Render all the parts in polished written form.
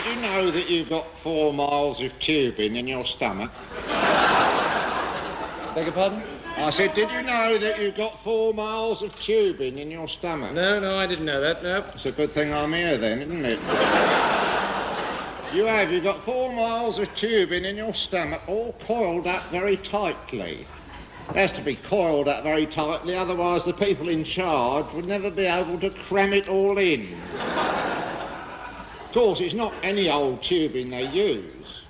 you know that you've got 4 miles of tubing in your stomach? Beg your pardon? I said, did you know that you've got 4 miles of tubing in your stomach? No, I didn't know that, no. It's a good thing I'm here then, isn't it? You've got 4 miles of tubing in your stomach, all coiled up very tightly. It has to be coiled up very tightly, otherwise the people in charge would never be able to cram it all in. Of course, it's not any old tubing they use.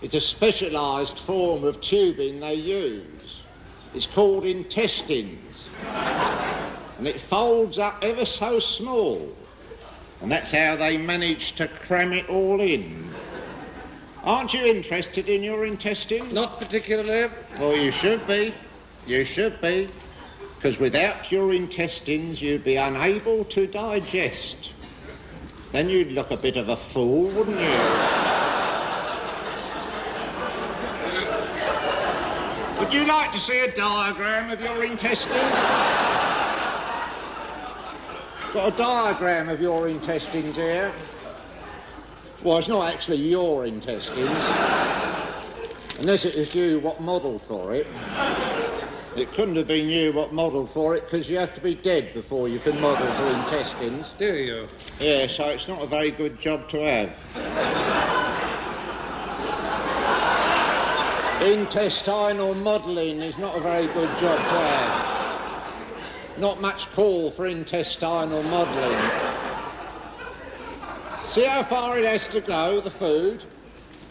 It's a specialised form of tubing they use. It's called intestines. And it folds up ever so small. And that's how they manage to cram it all in. Aren't you interested in your intestines? Not particularly. Well, you should be. You should be. Because without your intestines, you'd be unable to digest. Then you'd look a bit of a fool, wouldn't you? Would you like to see a diagram of your intestines? Got a diagram of your intestines here. Well, it's not actually your intestines. Unless it was you what modelled for it. It couldn't have been you what modelled for it, because you have to be dead before you can model for intestines. Do you? Yeah, so it's not a very good job to have. Intestinal modelling is not a very good job to have. Not much call for intestinal modelling. See how far it has to go, the food?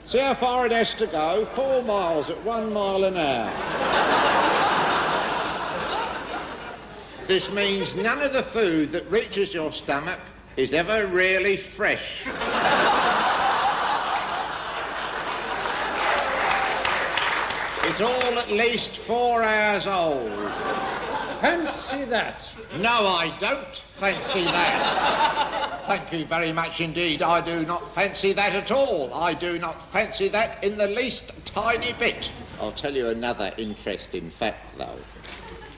See how far it has to go? 4 miles at 1 mile an hour. This means none of the food that reaches your stomach is ever really fresh. It's all at least 4 hours old. Fancy that. No, I don't fancy that. Thank you very much indeed. I do not fancy that at all. I do not fancy that in the least tiny bit. I'll tell you another interesting fact, though.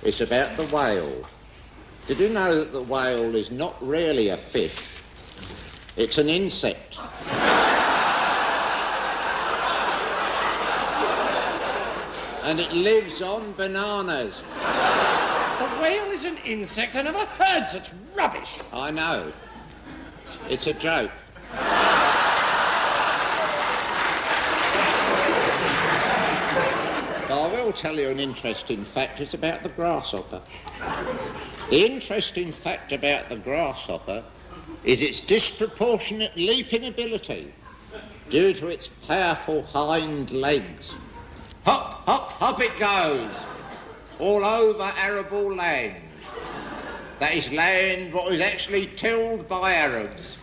It's about the whale. Did you know that the whale is not really a fish? It's an insect. And it lives on bananas. A whale is an insect? I never heard such rubbish. I know. It's a joke. But I will tell you an interesting fact. It's about the grasshopper. The interesting fact about the grasshopper is its disproportionate leaping ability due to its powerful hind legs. Hop, hop, hop it goes, all over arable land. That is land what is actually tilled by Arabs.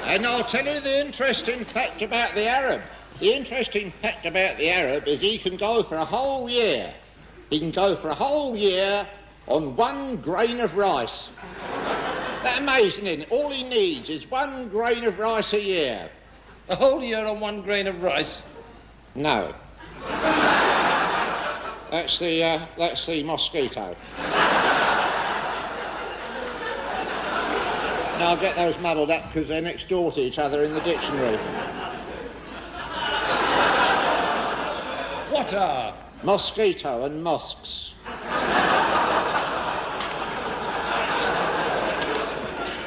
And I'll tell you the interesting fact about the Arab. The interesting fact about the Arab is he can go for a whole year. He can go for a whole year on 1 grain of rice. That's amazing, isn't it? All he needs is 1 grain of rice a year. A whole year on 1 grain of rice? No. That's the mosquito. Now, I'll get those muddled up because they're next door to each other in the dictionary. What are? Mosquito and mosques.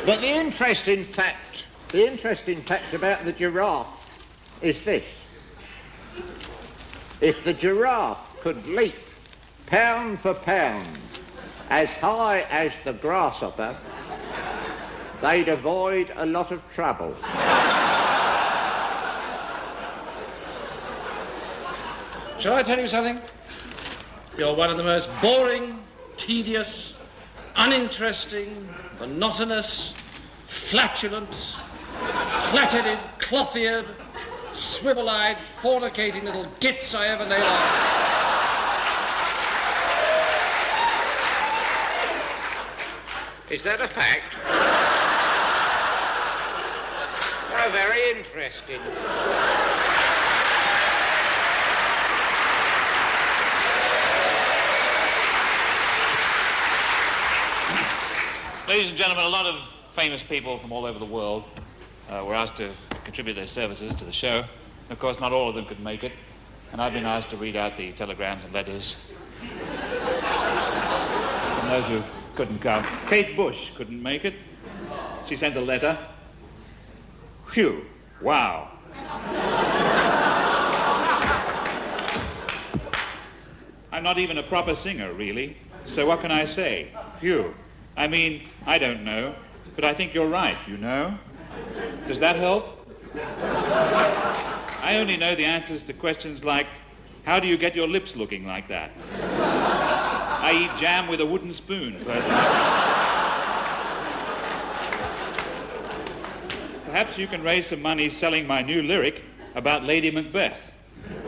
But the interesting fact about the giraffe is this. If the giraffe could leap pound for pound as high as the grasshopper, they'd avoid a lot of trouble. Shall I tell you something? You're one of the most boring, tedious, uninteresting, monotonous, flatulent, flat-headed, cloth-eared, swivel-eyed, fornicating little gits I ever nailed on. Is that a fact? Oh, very interesting. Ladies and gentlemen, a lot of famous people from all over the world were asked to contribute their services to the show. Of course, not all of them could make it, and I've been asked to read out the telegrams and letters from those who couldn't come. Kate Bush couldn't make it. She sent a letter. Phew, wow. I'm not even a proper singer, really, so what can I say? Phew. I mean, I don't know, but I think you're right, you know? Does that help? I only know the answers to questions like, how do you get your lips looking like that? I eat jam with a wooden spoon, personally. Perhaps you can raise some money selling my new lyric about Lady Macbeth.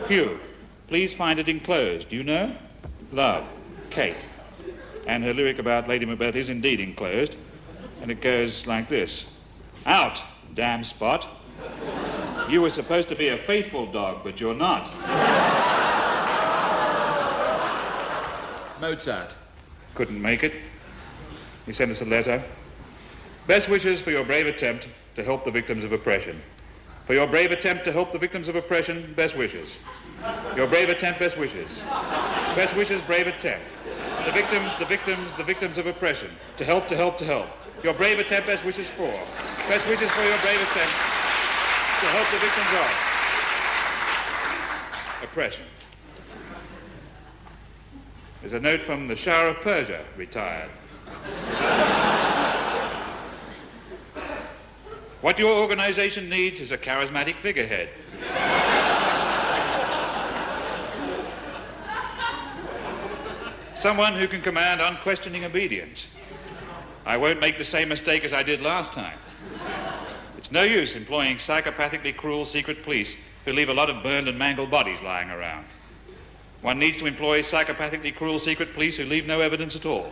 Phew. Please find it enclosed. Do you know? Love, Kate. And her lyric about Lady Macbeth is indeed enclosed, and it goes like this. Out, damn Spot. You were supposed to be a faithful dog, but you're not. Mozart. Couldn't make it. He sent us a letter. Best wishes for your brave attempt to help the victims of oppression. For your brave attempt to help the victims of oppression, best wishes. Your brave attempt, best wishes. Best wishes, brave attempt. The victims of oppression. To help. Your brave attempt, best wishes for. Best wishes for your brave attempt to help the victims of oppression. There's a note from the Shah of Persia, retired. What your organization needs is a charismatic figurehead. Someone who can command unquestioning obedience. I won't make the same mistake as I did last time. It's no use employing psychopathically cruel secret police who leave a lot of burned and mangled bodies lying around. One needs to employ psychopathically cruel secret police who leave no evidence at all.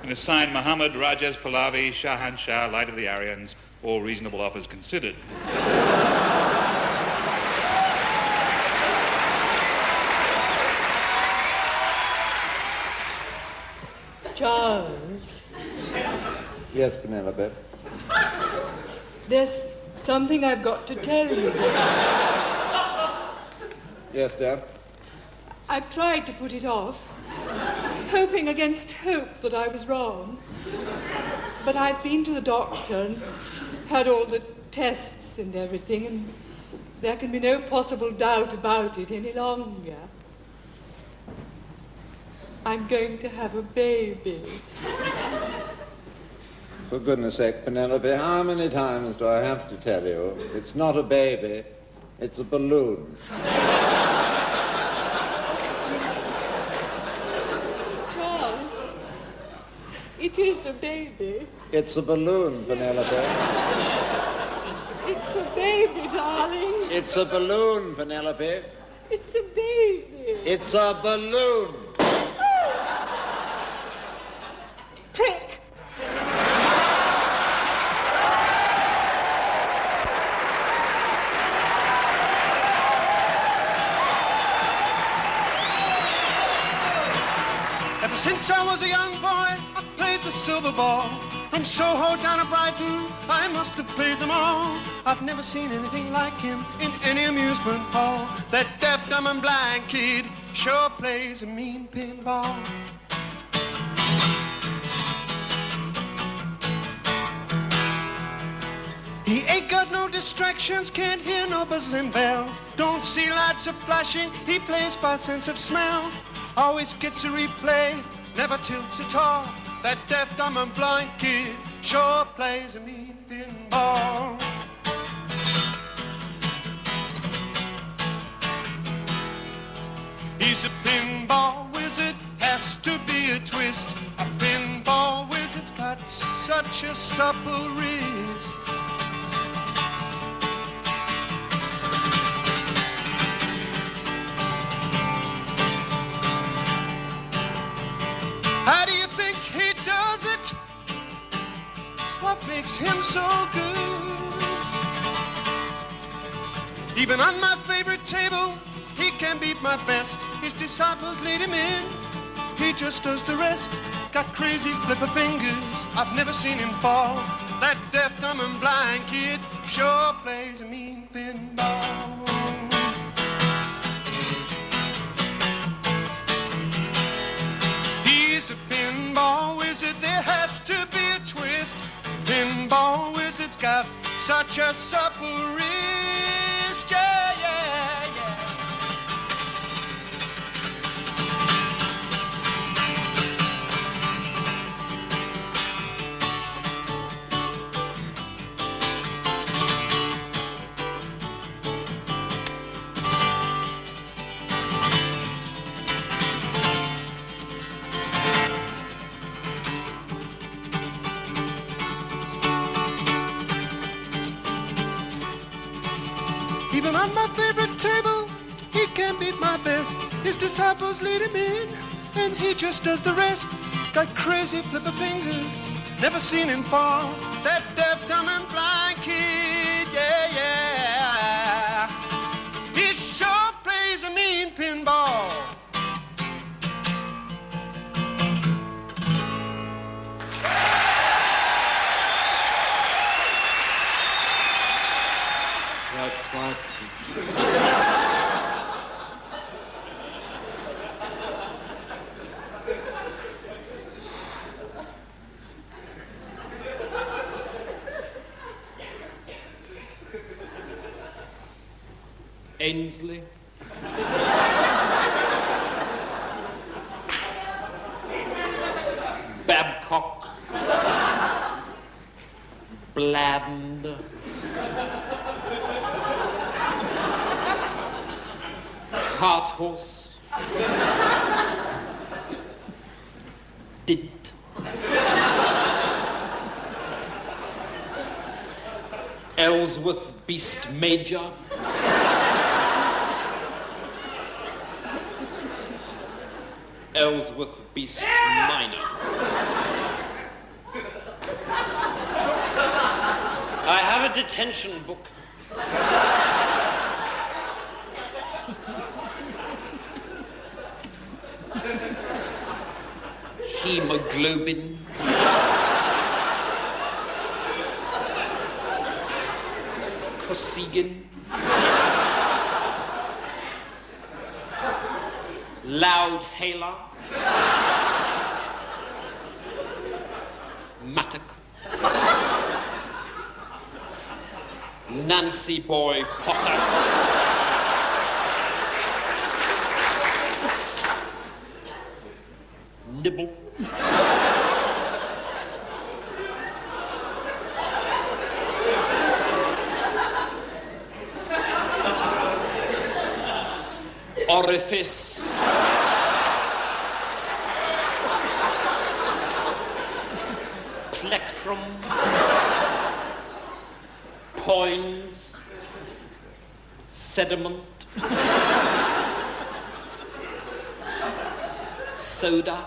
And it's signed Muhammad Rajes Pahlavi, Shahanshah, Light of the Aryans, all reasonable offers considered. Charles, Yes, Penelope. there's something I've got to tell you. Yes, dear. I've tried to put it off, hoping against hope that I was wrong. But I've been to the doctor and had all the tests and everything, and there can be no possible doubt about it any longer. I'm going to have a baby. For goodness sake, Penelope, how many times do I have to tell you? It's not a baby, it's a balloon. Charles, it is a baby. It's a balloon, Penelope. It's a baby, darling. It's a balloon, Penelope. It's a baby. It's a balloon. Prick. Ever since I was a young boy, I played the silver ball. From Soho down to Brighton, I must have played them all. I've never seen anything like him in any amusement hall. That deaf, dumb and blind kid sure plays a mean pinball. He ain't got no distractions, can't hear no buzzing bells. Don't see lights a flashing, he plays by sense of smell. Always gets a replay, never tilts at all. That deaf, dumb and blind kid sure plays a mean pinball. He's a pinball wizard, has to be a twist. A pinball wizard's got such a supple wrist. How do you think he does it? What makes him so good? Even on my favorite table, he can beat my best. His disciples lead him in, he just does the rest. got crazy flipper fingers. I've never seen him fall. That deaf, dumb, and blind kid sure plays a mean pinball. He's a pinball wizard, there has to be a twist. Pinball wizard's got such a supple wrist, yeah, yeah, yeah. Even on my favorite table, he can beat my best. His disciples lead him in, and he just does the rest. Got crazy flipper fingers, never seen him fall. That deaf, dumb, and blind kid, yeah, yeah. He sure plays a mean pinball. Ainsley. Babcock. Bland. Harthorse. Dint. Ellsworth Beast Major. Ellsworth Beast Minor. I have a detention book. Hemoglobin. Kosygin. Loudhailer. Mattock. Nancy Boy Potter. Nibble. Orifice. Plectrum. Poins. Sediment. Soda.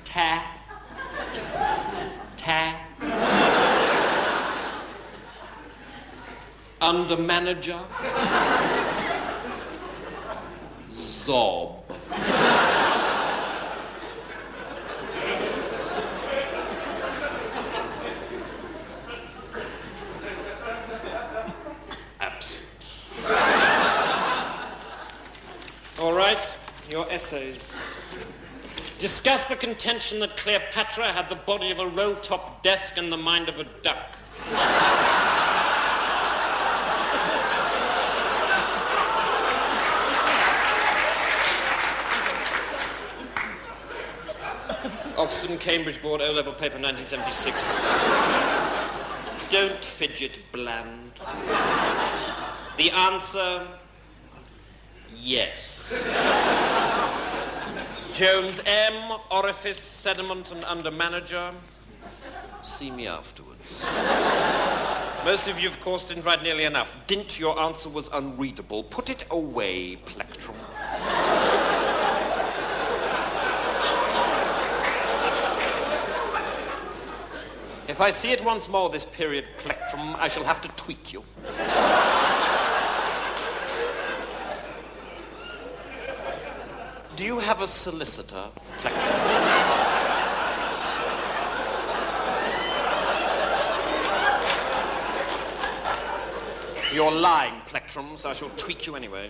Ta. Under manager. Zob. Absent. All right, your essays. Discuss the contention that Cleopatra had the body of a roll-top desk and the mind of a duck. Oxford and Cambridge Board O-Level paper 1976. Don't fidget, Bland. The answer, yes. Jones M, orifice, sediment, and under manager. See me afterwards. Most of you, of course, didn't write nearly enough. Dint, your answer was unreadable. Put it away, plectrum. If I see it once more, this period plectrum, I shall have to tweak you. Do you have a solicitor, Plectrum? You're lying, Plectrum, so I shall tweak you anyway.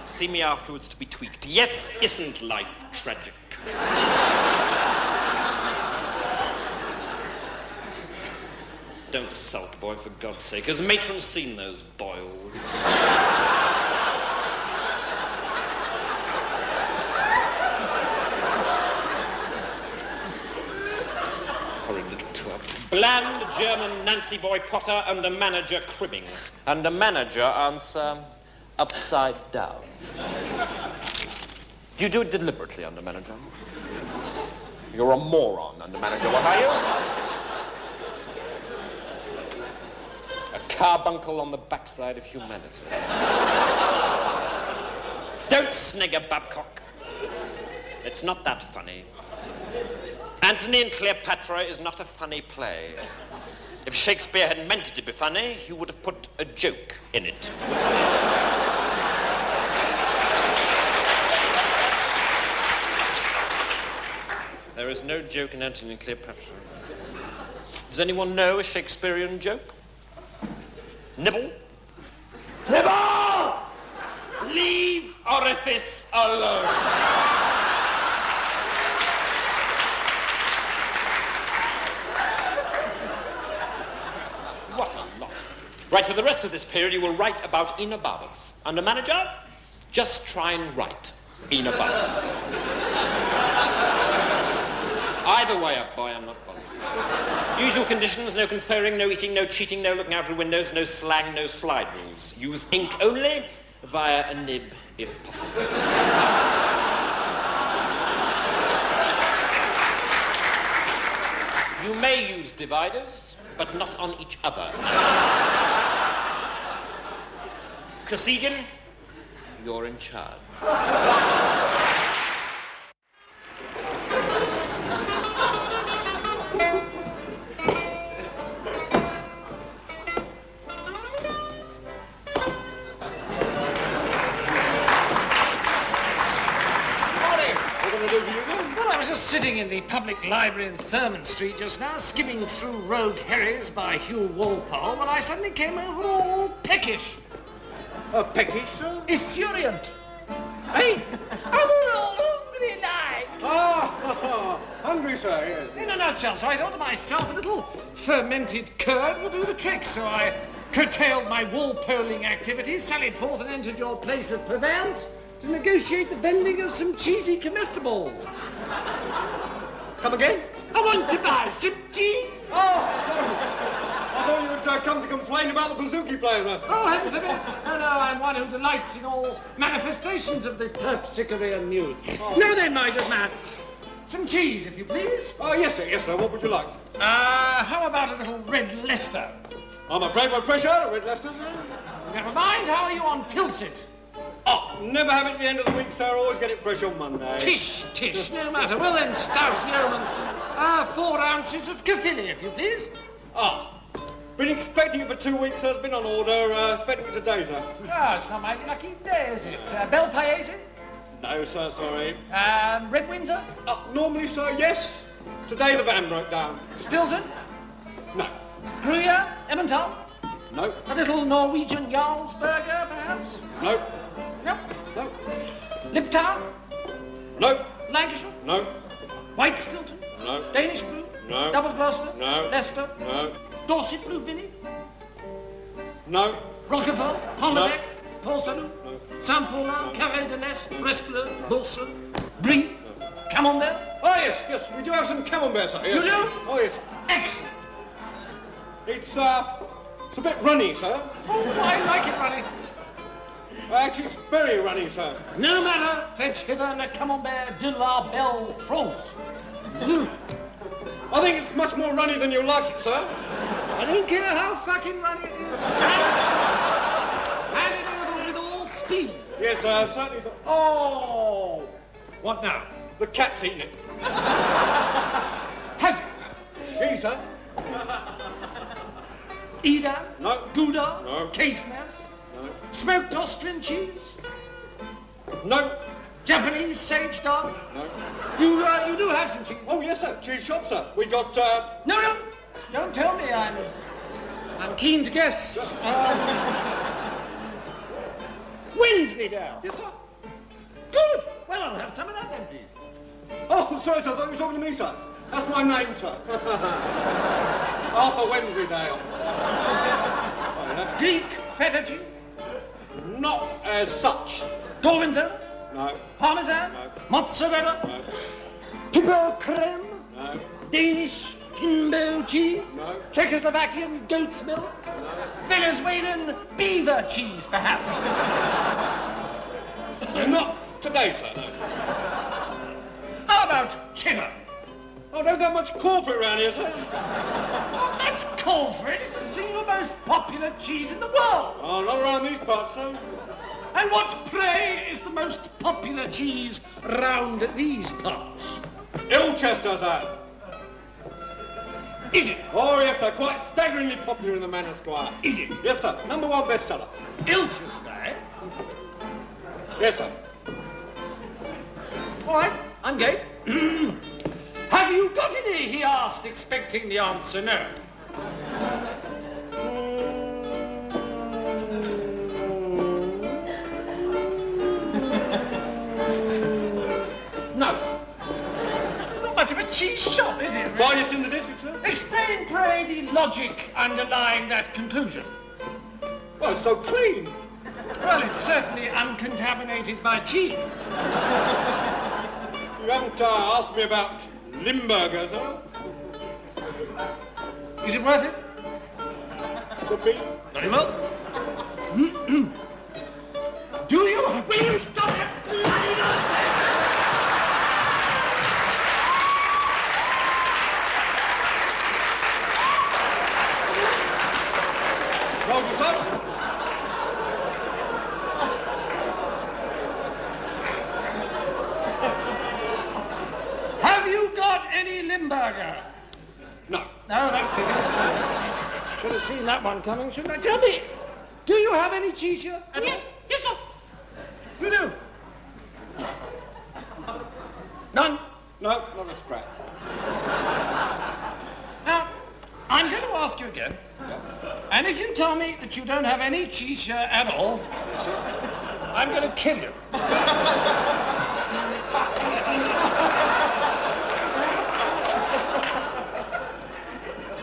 See me afterwards to be tweaked. Yes, isn't life tragic? Don't sulk, boy, for God's sake. Has Matron seen those boils? Horrid little twat. Bland German Nancy Boy Potter under manager cribbing. Under manager answer upside down. Do you do it deliberately under manager? You're a moron under manager, what are you? A carbuncle on the backside of humanity. Don't snigger, Babcock. It's not that funny. Antony and Cleopatra is not a funny play. If Shakespeare had meant it to be funny, he would have put a joke in it. There is no joke in Antony and Cleopatra. Does anyone know a Shakespearean joke? Nibble? Nibble! Leave orifice alone. What a lot. Right, for the rest of this period, you will write about Enobarbus. Under manager, just try and write Enobarbus. Either way up, boy, I'm not bothered. Usual conditions, no conferring, no eating, no cheating, no looking out of windows, no slang, no slide rules. Use ink only, via a nib, if possible. You may use dividers, but not on each other. Kosygin, you're in charge. Sitting in the public library in Thurman Street just now, skimming through Rogue Herries by Hugh Walpole, when I suddenly came over all peckish. Peckish, sir? Esurient. Hey! all hungry like. Ah, hungry, sir, yes. In a nutshell, so I thought to myself, a little fermented curd would do the trick, so I curtailed my Walpoling activities, sallied forth and entered your place of purveyance to negotiate the vending of some cheesy comestibles. Come again? I want to buy some cheese. Oh, sorry. I thought you would come to complain about the bouzouki player, sir. Oh, heaven forbid. No, I'm one who delights in all manifestations of the Terpsichorean muse. Oh. No, then, my good man. Some cheese, if you please. Oh, yes, sir. What would you like? How about a little red Leicester? I'm afraid we're fresh out of red Leicester, sir. Never mind. How are you on Tilsit? Oh, never have it at the end of the week, sir. Always get it fresh on Monday. Tish. No matter. Well, then, stout yeoman. 4 ounces of Caerphilly, if you please. Been expecting it for 2 weeks, sir. It's been on order. Expecting it today, sir. Oh, it's not my lucky day, is it? Bel Paese? No, sir, sorry. Red Windsor? Normally, sir, yes. Today the van broke down. Stilton? No. Gruyere? Emmental? No. A little Norwegian Jarlsberger, perhaps? No. No. No. Lipton? No. Lancashire? No. White Stilton? No. Danish Blue? No. Double Gloucester? No. Leicester? No. Dorset Blue Vinny? No. Roquefort? Hollebeck? Porcelain? No. Saint-Paulin? Carré de l'Est? Brestler? Bourse? Brie? Camembert? Oh, yes. We do have some camembert, sir. Yes. You do? Oh, yes. Excellent. It's a bit runny, sir. Oh, I like it, Ronnie. Actually, it's very runny, sir. No matter, fetch hither a camembert de la Belle France. I think it's much more runny than you like it, sir. I don't care how fucking runny it is. Hand it over with all speed. Yes, sir, certainly, sir. Oh! What now? The cat's eaten it. Has it? She, sir. Edam? No. Gouda? No. Caithness? No. Smoked Austrian cheese? No. Japanese sage dog? No. You do have some cheese? Oh, yes, sir. Cheese shop, sir. We got, No. Don't tell me. I'm keen to guess. Wensleydale. Yes, sir. Good. Well, I'll have some of that then, please. Oh, sorry, sir. I thought you were talking to me, sir. That's my name, sir. Arthur Wensleydale. Greek feta cheese? Not as such. Gorgonzola? No. Parmesan? No. Mozzarella? No. Pickle creme? No. Danish Finbo cheese? No. Czechoslovakian goat's milk? Venezuelan beaver cheese, perhaps? Not today, sir, no. How about cheddar? I don't got much call for it around here, sir. Not much call for it. It's the single most popular cheese in the world. Oh, not around these parts, sir. And what, pray, is the most popular cheese round these parts? Ilchester, sir. Is it? Oh, yes, sir. Quite staggeringly popular in the Manor Square. Is it? Yes, sir. #1 bestseller. Ilchester, eh? Yes, sir. All right, I'm game. Have you got any? He asked, expecting the answer no. No. Not much of a cheese shop, is it? Really? Finest in the district, sir. Explain, pray, the logic underlying that conclusion. Well, it's so clean. Well, it's certainly uncontaminated by cheese. You haven't asked me about Limburger, sir. Is it worth it? Could be. Very well. Do you? Will you stop that bloody nonsense? Told you so. Have you got any Limburger? No. No, that figures. Should have seen that one coming, shouldn't I? Tell me, do you have any cheese here? Yes, sir. You do? None? No, not a scrap. Now, I'm going to ask you again. And if you tell me that you don't have any cheese here at all, I'm going to kill you.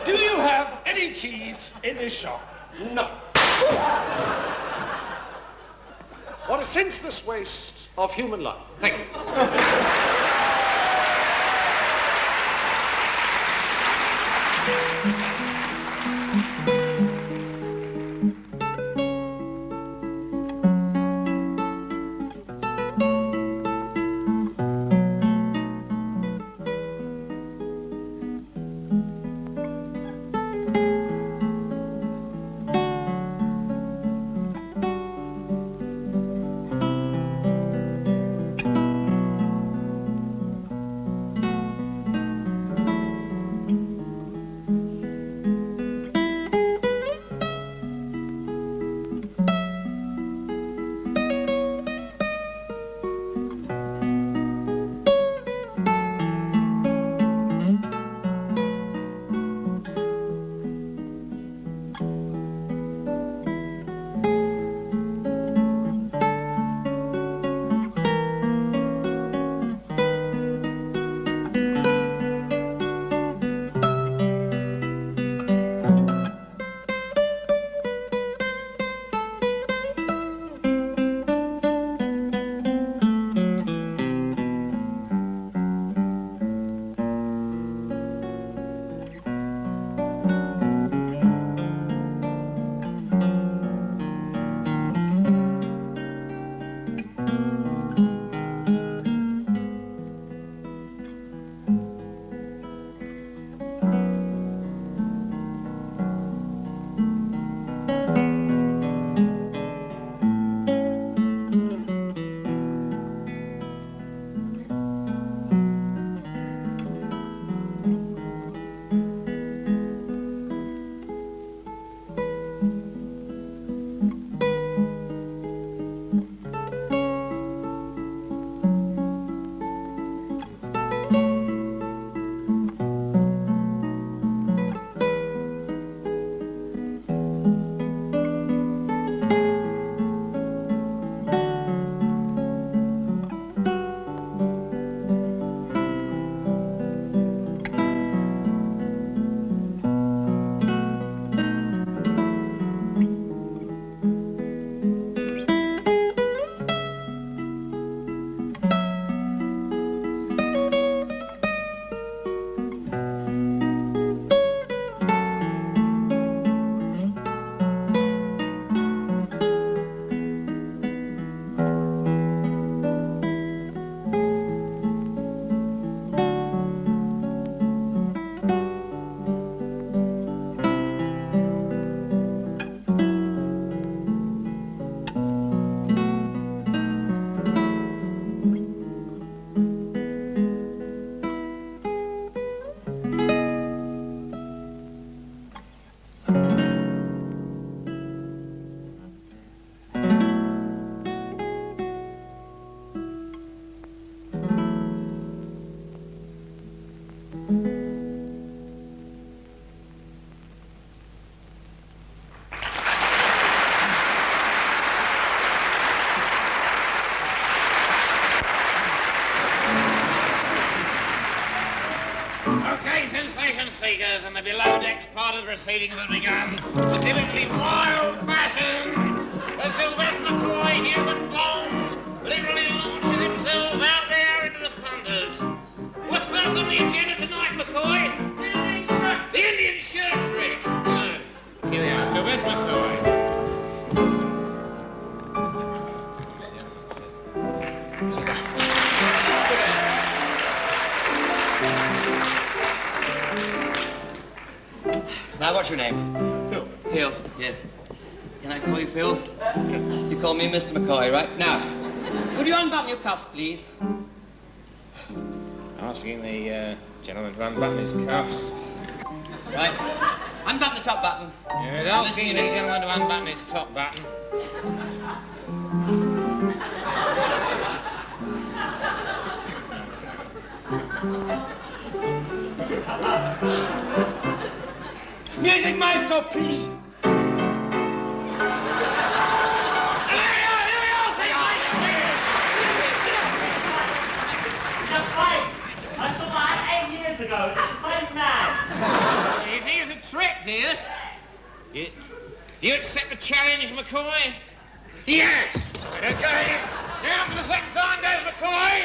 Do you have any cheese in this shop? No. What a senseless waste of human life. Thank you. sensation seekers, and the below decks part of the proceedings has begun. The typically wild fashion as Sylvester McCoy, human bomb, literally launches himself out there into the ponders. What's first on the agenda tonight, McCoy? The Indian shirt trick. Good. Here we are, Sylvester McCoy. Now, what's your name? Phil. Phil, yes. Can I call you Phil? You call me Mr. McCoy, right? Now, would you unbutton your cuffs, please? Asking the gentleman to unbutton his cuffs. Right. Unbutton the top button. Yes, asking the gentleman to unbutton his top button. Music maestro, please. I survived 8 years ago. It's the same man. If here's a trick, dear. Do you accept the challenge, McCoy? Yes! Okay. Down for the second time goes McCoy.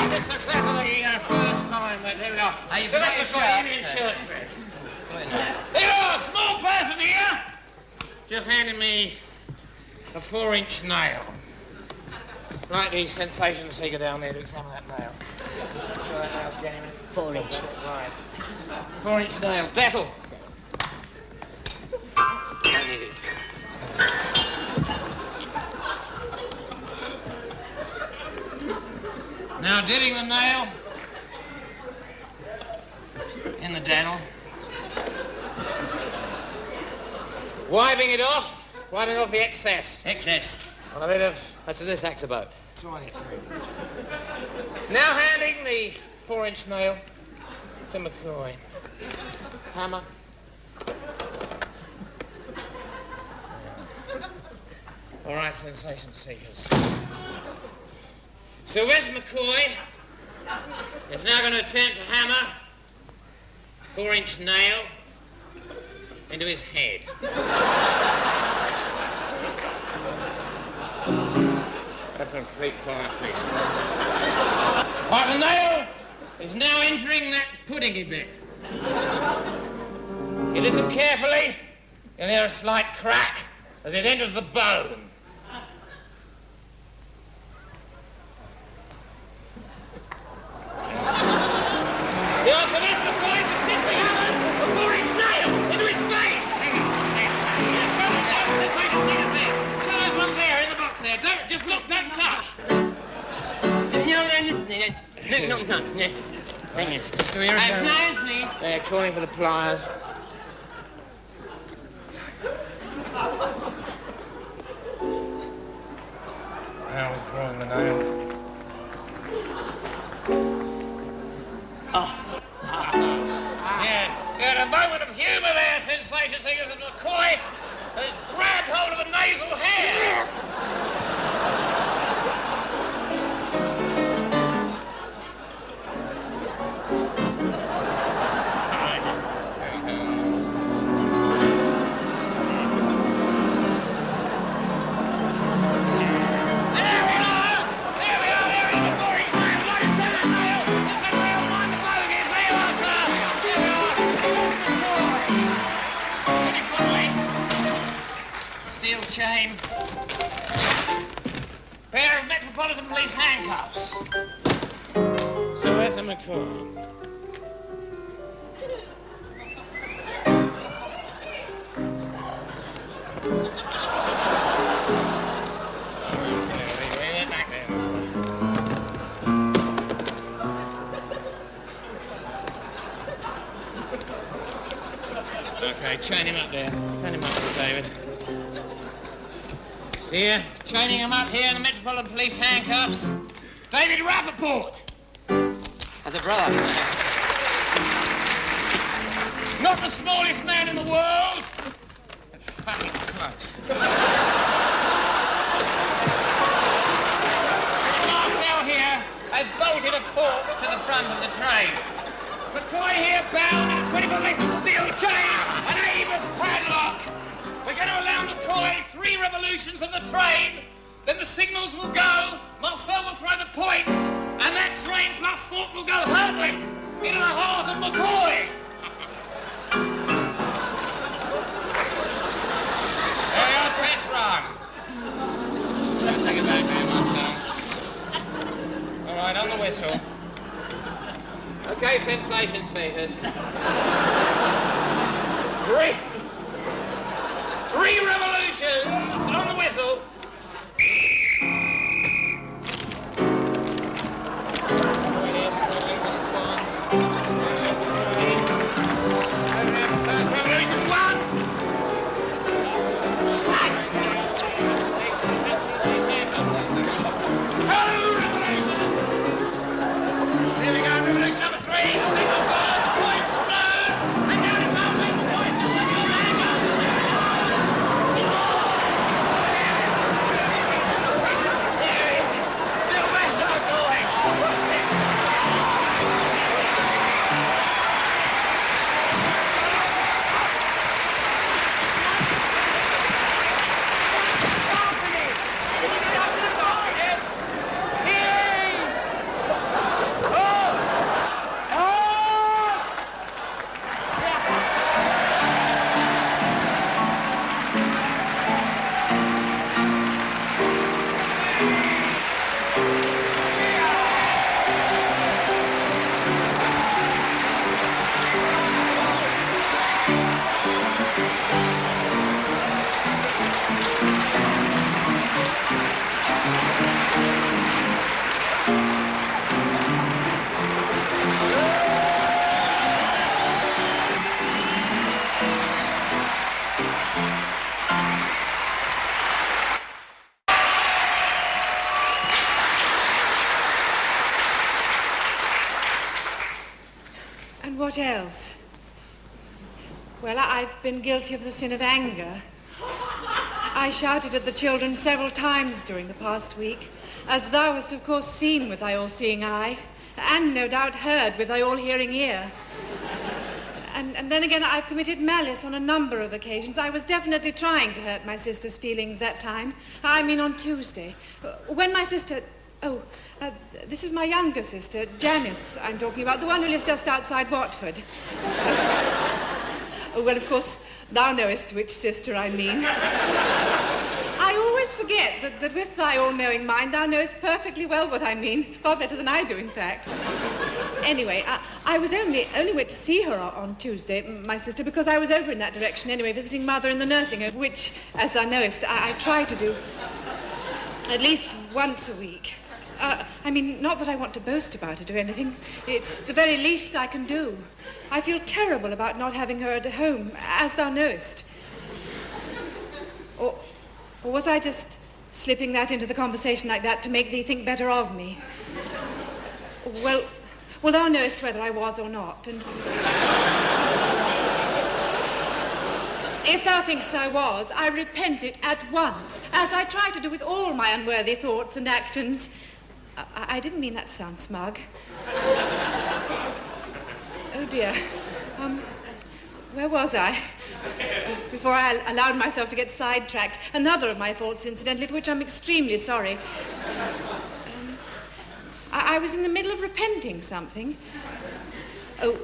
The success of the first time, but here we are. So that's the Indian shirt trick. Here you are, small person here. Just handed me a 4-inch nail. Like the sensation seeker down there to examine that nail. That's right, nails, gentlemen. 4-inch. That's right. 4-inch nail. Dettle. I need it. Now dipping the nail in the dental, wiping off the excess. Excess. On a bit of, That's what this act's about. 23. Now handing the 4-inch nail to McCoy. Hammer. All right, sensation seekers. So Wes McCoy is now going to attempt to hammer a 4-inch nail into his head. A complete quiet, please. Right, the nail is now entering that puddingy bit. You listen carefully, you'll hear a slight crack as it enters the bone. The arsonist McCoy is assisting a 4-inch nail into his face. There's one there in the box there. Don't just look, don't touch. So here it goes. They're calling for the pliers. Now we're drawing the nail. Yeah, a moment of humour there, sensation seekers, as McCoy has grabbed hold of a nasal hair. Chain. Pair of Metropolitan Police handcuffs. Sylvester McCoy. Okay, chain him up there. Chain him up there, David. See ya? Chaining him up here in the Metropolitan Police handcuffs. David Rappaport! As a brother. Not the smallest man in the world, but fucking close. Marcel here has bolted a fork to the front of the train. McCoy here bound in a 20-foot length of steel chain, an Amos padlock. We're going to allow McCoy 3 revolutions of the train, then the signals will go, Marcel will throw the points, and that train plus fork will go hurtling into the heart of McCoy. There you are, test run. Take it back there, Marcel. All right, on the whistle. Okay, sensation seekers. 3 revolutions on the whistle. First revolution, 1. Here we go, revolution number 3. The signal's gone, the points are blown, and down it comes with the points to the new angle. Here it is, Sylvester McCoy. And what else? Well, I've been guilty of the sin of anger. I shouted at the children several times during the past week, as thou hast of course seen with thy all-seeing eye, and no doubt heard with thy all-hearing ear. And then again, I've committed malice on a number of occasions. I was definitely trying to hurt my sister's feelings that time. I mean on Tuesday. When my sister... this is my younger sister, Janice, I'm talking about, the one who lives just outside Watford. Well, of course, thou knowest which sister I mean. I always forget that with thy all-knowing mind, thou knowest perfectly well what I mean. Far better than I do, in fact. Anyway, I was only went to see her on Tuesday, my sister, because I was over in that direction anyway, visiting Mother in the nursing home, which, as thou knowest, I try to do at least once a week. I mean, not that I want to boast about it or anything. It's the very least I can do. I feel terrible about not having her at home, as thou knowest. Or was I just slipping that into the conversation like that to make thee think better of me? Well, thou knowest whether I was or not, and... If thou thinkst I was, I repent it at once, as I try to do with all my unworthy thoughts and actions. I didn't mean that to sound smug. Oh, dear. Where was I? Before I allowed myself to get sidetracked. Another of my faults, incidentally, for which I'm extremely sorry. I was in the middle of repenting something. Oh,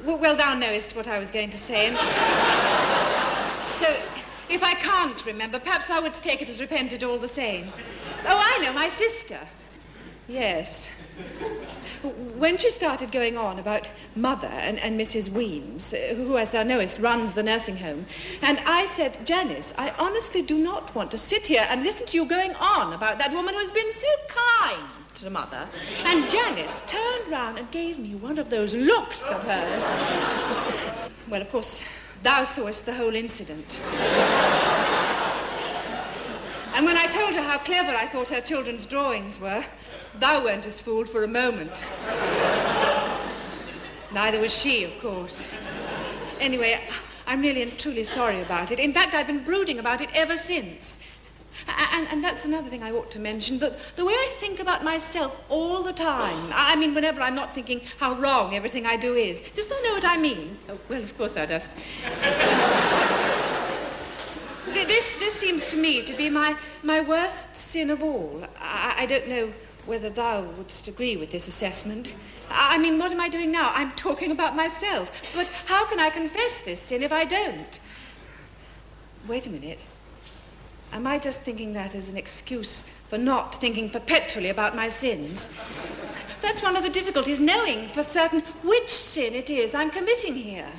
well, thou knowest what I was going to say. So, if I can't remember, perhaps thou wouldst take it as repented all the same. Oh, I know, my sister. Yes. when she started going on about Mother and Mrs. Weems, who, as thou knowest, runs the nursing home, and I said, Janice, I honestly do not want to sit here and listen to you going on about that woman who has been so kind to Mother. And Janice turned round and gave me one of those looks of hers. Well, of course, thou sawest the whole incident. And when I told her how clever I thought her children's drawings were, thou weren't as fooled for a moment. Neither was she, of course. Anyway, I'm really and truly sorry about it. In fact, I've been brooding about it ever since. And that's another thing I ought to mention, that the way I think about myself all the time, I mean, whenever I'm not thinking how wrong everything I do is. Dost thou know what I mean? Oh, well, of course thou dost. This seems to me to be my worst sin of all. I don't know whether thou wouldst agree with this assessment. I mean, what am I doing now? I'm talking about myself. But how can I confess this sin if I don't? Wait a minute. Am I just thinking that as an excuse for not thinking perpetually about my sins? That's one of the difficulties, knowing for certain which sin it is I'm committing here.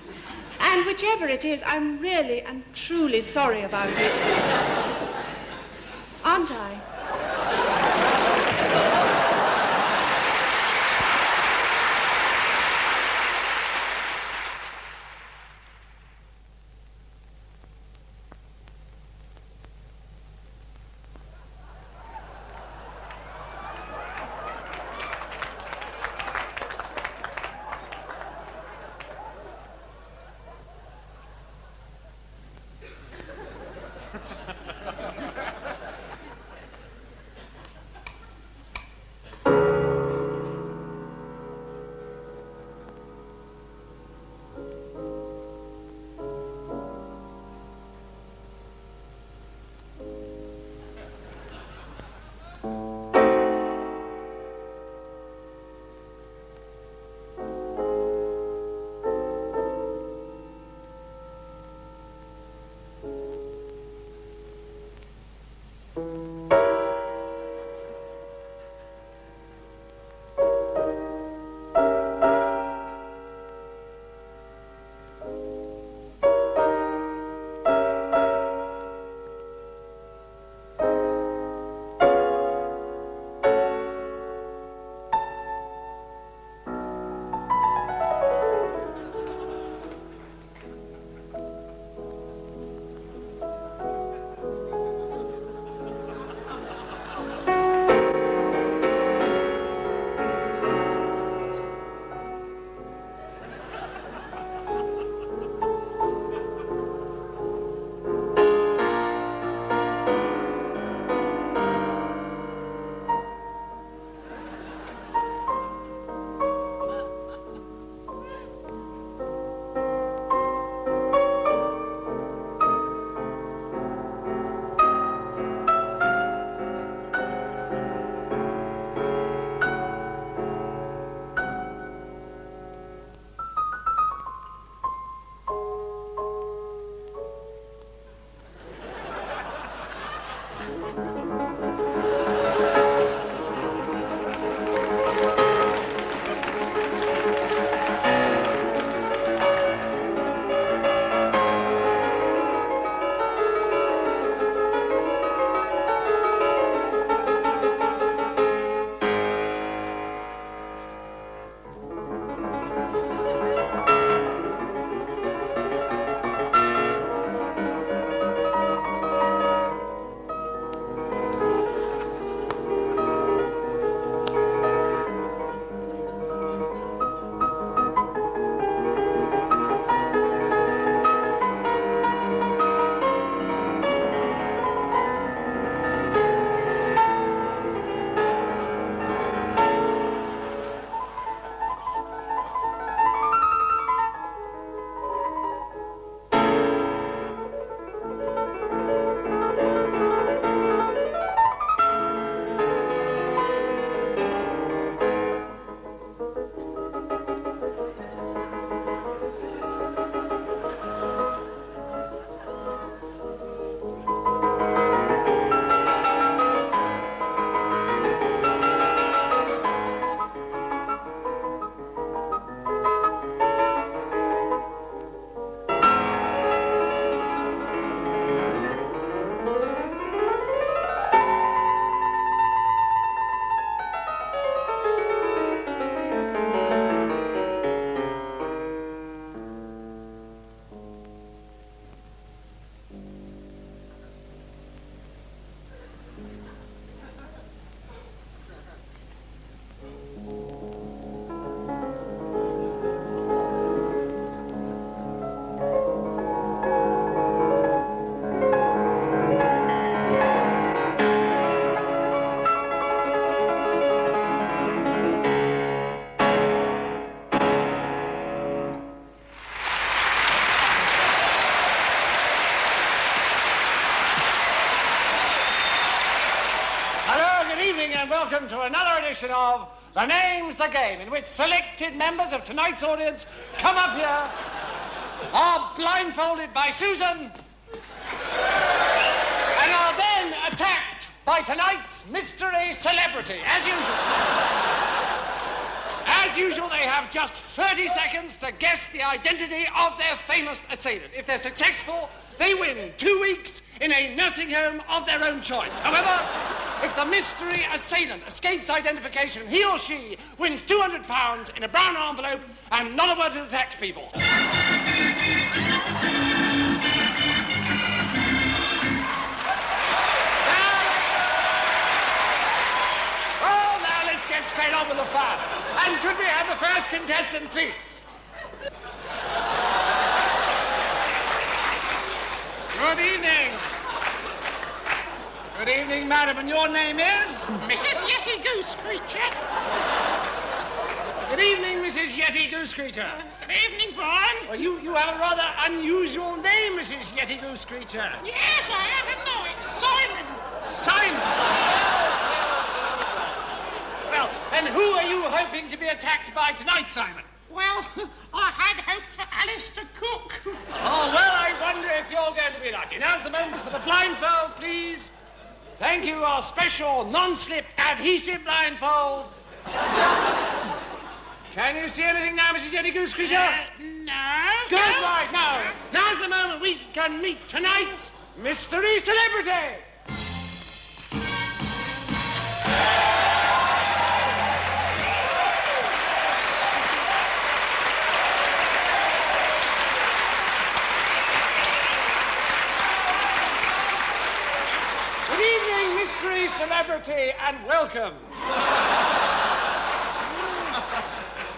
And whichever it is, I'm really and truly sorry about it. Aren't I? welcome to another edition of The Name's the Game, in which selected members of tonight's audience come up here, are blindfolded by Susan, and are then attacked by tonight's mystery celebrity, as usual. As usual, they have just 30 seconds to guess the identity of their famous assailant. If they're successful, they win 2 weeks in a nursing home of their own choice. However, if the mystery assailant escapes identification, he or she wins £200 in a brown envelope and not a word to the tax people. Now let's get straight on with the fun. And could we have the first contestant, please? Good evening. Good evening, madam, and your name is? Mrs. Yeti Goose Creature. Good evening, Mrs. Yeti Goose Creature. Good evening, Brian. Well, you have a rather unusual name, Mrs. Yeti Goose Creature. Yes, I haven't know. It's Simon. Simon. Well, and who are you hoping to be attacked by tonight, Simon? Well, I had hoped for Alistair Cook. Oh, well, I wonder if you're going to be lucky. Now's the moment for the blindfold, please. Thank you, our special non-slip adhesive blindfold. Can you see anything now, Mrs. Yeti Goose Creature? No. Good, right, now. Now's the moment we can meet tonight's mystery celebrity. Good evening, mystery celebrity, and welcome.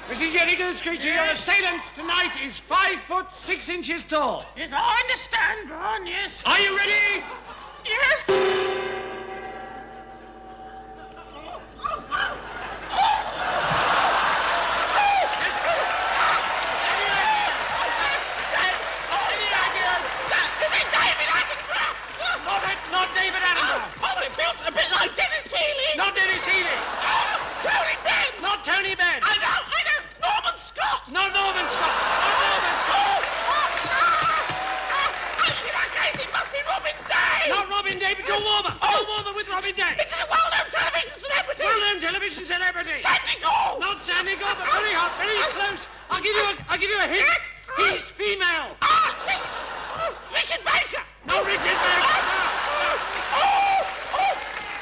Mrs. Yeti Goose Creature, your assailant tonight is 5'6" tall. Yes, I understand, Brian, yes. Are you ready? Yes. Not David Attenborough. Oh, it felt a bit like Dennis Healy. Not Dennis Healy. Tony Benn. Not Tony Benn. I know. Norman Scott. Not Norman Scott. Not Norman Scott. In that case, it must be Robin Day. Not Robin Day, but John Warmer. John Warmer with Robin Day. It's a well-known television celebrity. Well-known television celebrity. Sandy Gore. Not Sandy Gore, but very hot, very close. I'll give you a hint. Yes. He's female. Richard Baker. No, Richard Baker.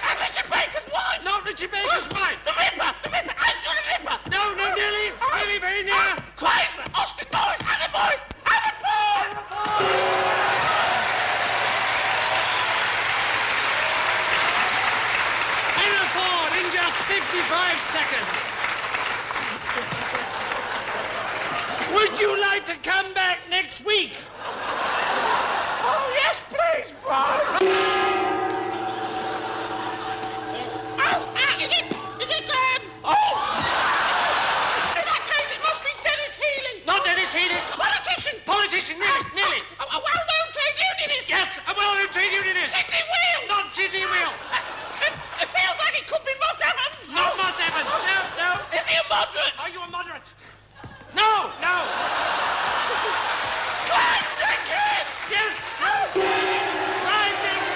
And Richard Baker's wife. Not Richard Baker's wife. The Ripper, Angela the Ripper. No, nearly. Very, very near. Chrysler, Austin Morris, Hannah Morris, Hannah Ford. Hannah Ford in just 55 seconds. Would you like to come back next week? Oh, yes, please, Brian. Is it, Oh! In that case, it must be Dennis Healy. Not Dennis Healy. Politician, nearly. A well-known trade unionist. Yes, a well-known trade unionist. Sidney Wheel. Not Sidney Wheel. It feels like it could be Moss Evans. Not Moss Evans. No. Is he a moderate? Are you a moderate? No. Brian Jenkins. Yes. Brian Jenkins.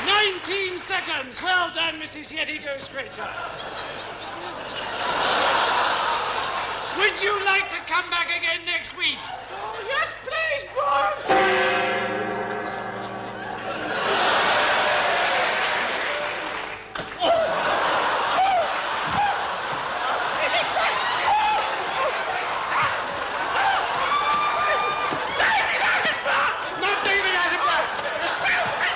19 seconds. Well done, Mrs. Yeti Goose Creature. Would you like to come back again next week? Oh, yes, please, Brian. Not David Attenborough.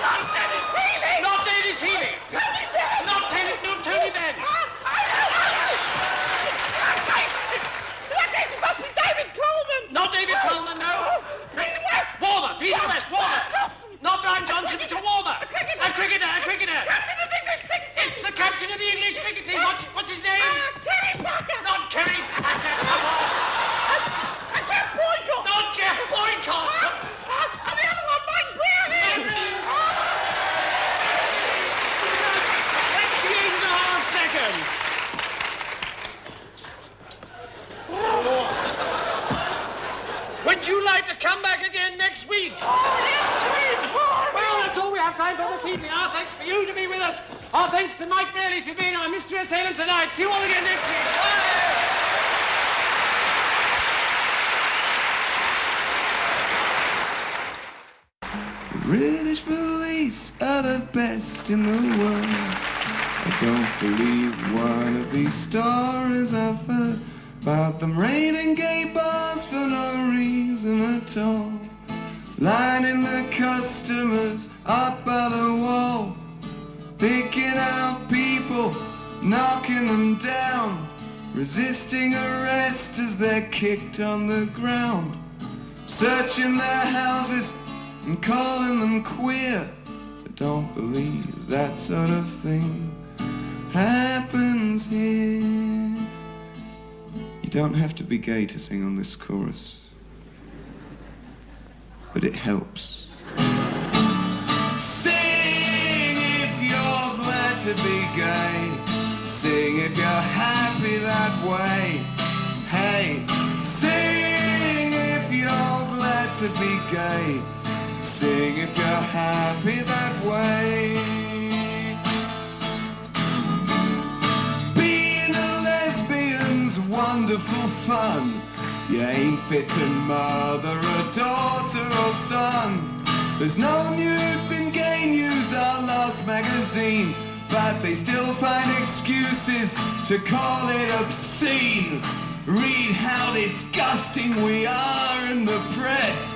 Like Dennis Healy. Not Dennis Healy. Tony Benn. Not Tony Benn. In that case, it must be David Coleman. Not David Coleman, no. Peter West. Peter West, Warmer. Not Brian Johnson, but a Warmer. A cricketer. Captain of the English cricket team. It's the captain of the English cricket team. What's his name? Kerry Packer. Not Kerry Packer. Come on. Jeff Boycott. Not Jeff Boycott. And the other one, Mike Browning. to come back again next week. Well, that's all we have time for this evening. Our thanks for you to be with us. Our thanks to Mike Bailey for being our mystery assailant tonight. See you all again next week. Bye. British police are the best in the world. I don't believe one of these stories I've heard about them raiding gay bars for no reason at all, lining the customers up by the wall, picking out people, knocking them down, resisting arrest as they're kicked on the ground, searching their houses and calling them queer. I don't believe that sort of thing happens here. You don't have to be gay to sing on this chorus, but it helps. Sing if you're glad to be gay. Sing if you're happy that way. Hey, sing if you're glad to be gay. Sing if you're happy that way. Being a lesbian's wonderful fun. You ain't fit to mother a daughter or son. There's no nudes in Gay News, our last magazine, but they still find excuses to call it obscene. Read how disgusting we are in the press.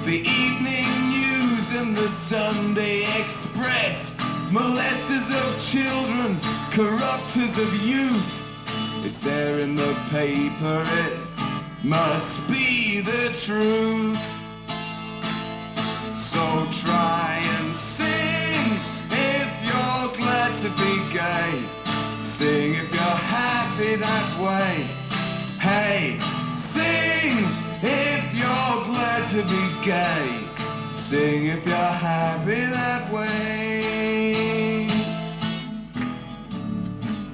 The Evening News and the Sunday Express. Molesters of children, corrupters of youth. It's there in the paper, it must be the truth. So try and sing if you're glad to be gay. Sing if you're happy that way. Hey, sing if you're glad to be gay. Sing if you're happy that way.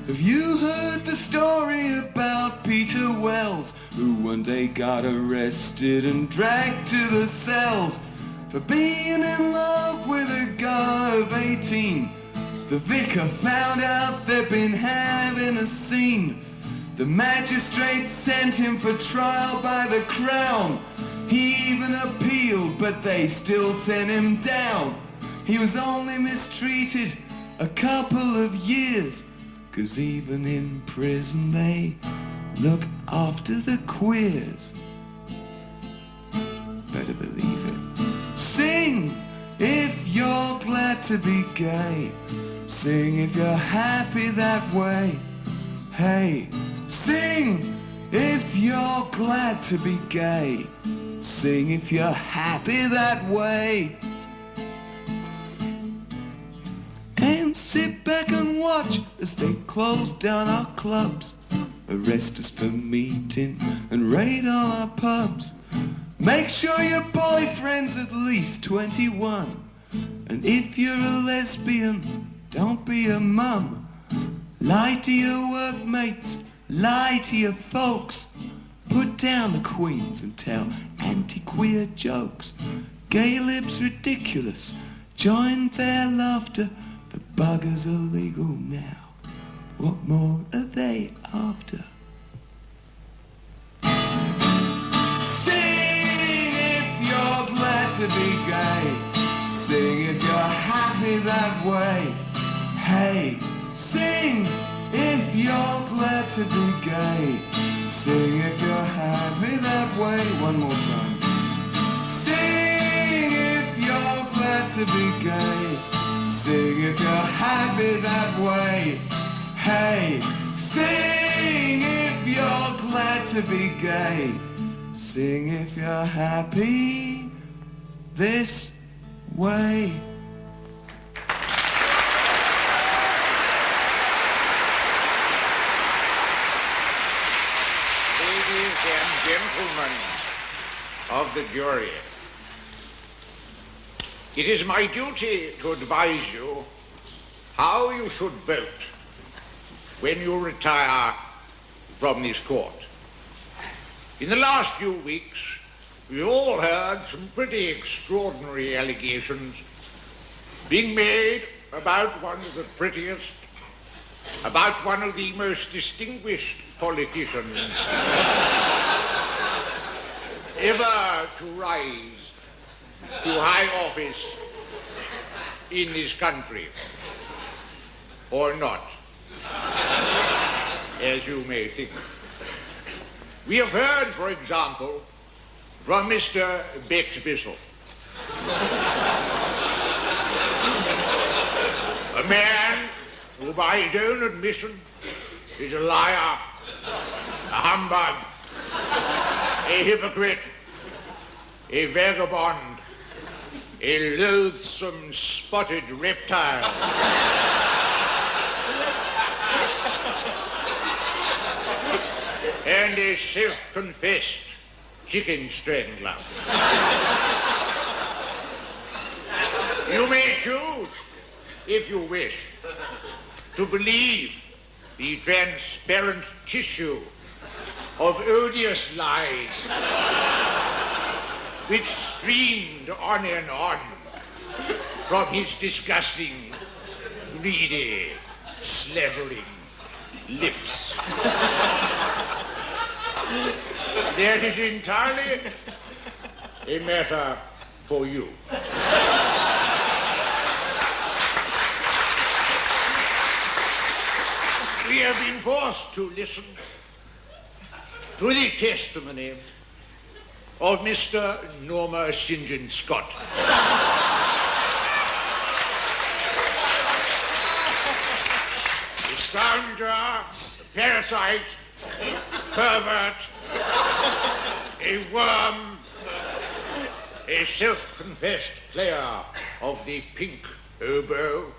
Have you heard the story about Peter Wells, who one day got arrested and dragged to the cells for being in love with a guy of 18? The vicar found out they'd been having a scene. The magistrate sent him for trial by the Crown. He even appealed, but they still sent him down. He was only mistreated a couple of years, 'cause even in prison they look after the queers. Better believe it. Sing if you're glad to be gay. Sing if you're happy that way. Hey, sing if you're glad to be gay. Sing if you're happy that way. And sit back and watch as they close down our clubs, arrest us for meeting and raid all our pubs. Make sure your boyfriend's at least 21. And if you're a lesbian, don't be a mum. Lie to your workmates, lie to your folks. Put down the queens and tell anti-queer jokes. Gay lips ridiculous, join their laughter. The buggers are legal now. What more are they after? Sing if you're glad to be gay. Sing if you're happy that way. Hey, sing if you're glad to be gay. Sing if you're happy that way. One more time. Sing if you're glad to be gay. Sing if you're happy that way. Hey, sing if you're glad to be gay. Sing if you're happy this way. Ladies and gentlemen of the jury, it is my duty to advise you how you should vote when you retire from this court. In the last few weeks, we all heard some pretty extraordinary allegations being made about one of the prettiest, about one of the most distinguished politicians ever to rise to high office in this country, or not, as you may think. We have heard, for example, from Mr. Bexbissel, a man who, by his own admission, is a liar, a humbug, a hypocrite, a vagabond, a loathsome spotted reptile. And a self-confessed chicken strangler. You may choose, if you wish, to believe the transparent tissue of odious lies which streamed on and on from his disgusting, greedy, slavering lips. That is entirely a matter for you. We have been forced to listen to the testimony of Mr. Norma St. John Scott. A scoundrel, a parasite, pervert, a worm, a self-confessed player of the pink oboe.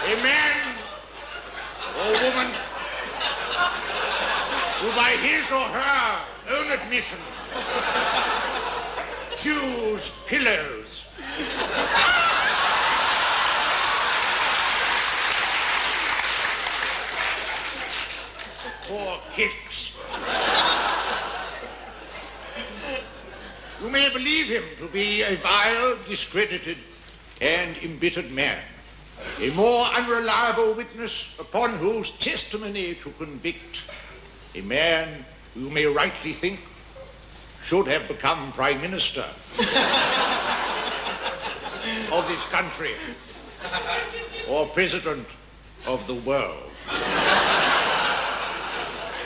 A man or woman who, by his or her own admission, chews pillows for kicks. You may believe him to be a vile, discredited, and embittered man, a more unreliable witness upon whose testimony to convict a man you may rightly think should have become Prime Minister of this country or President of the world.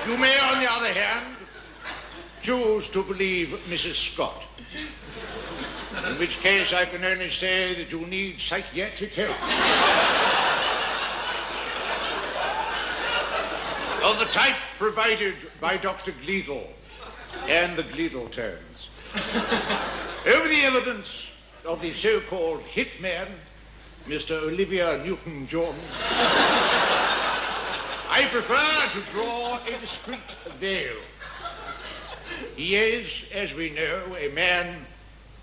You may, on the other hand, choose to believe Mrs. Scott, in which case I can only say that you need psychiatric help. Of the type provided by Dr. Gleadle and the Gleadle tones. Over the evidence of the so-called hitman, Mr. Olivia Newton-John, I prefer to draw a discreet veil. He is, as we know, a man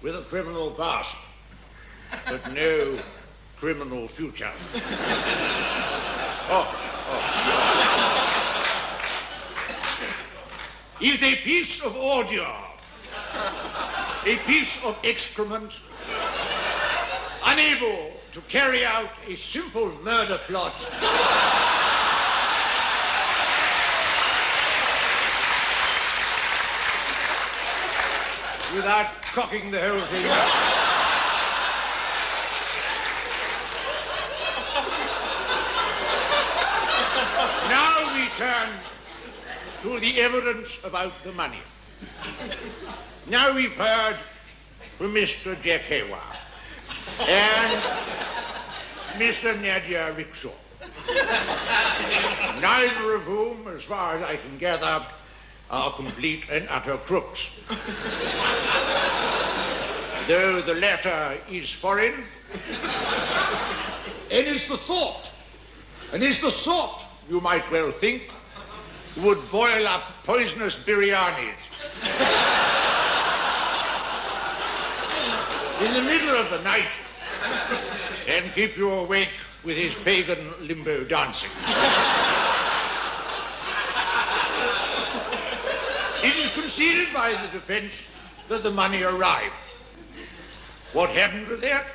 with a criminal past, but no criminal future. He's a piece of ordure, a piece of excrement, unable to carry out a simple murder plot without cocking the whole thing up. Now we turn to the evidence about the money. Now we've heard from Mr. Jack Hayward and Mr. Nadia Rickshaw, neither of whom, as far as I can gather, are complete and utter crooks. Though the latter is foreign, and is the thought, you might well think, would boil up poisonous biryanis in the middle of the night and keep you awake with his pagan limbo dancing. conceded by the defence that the money arrived. What happened to that,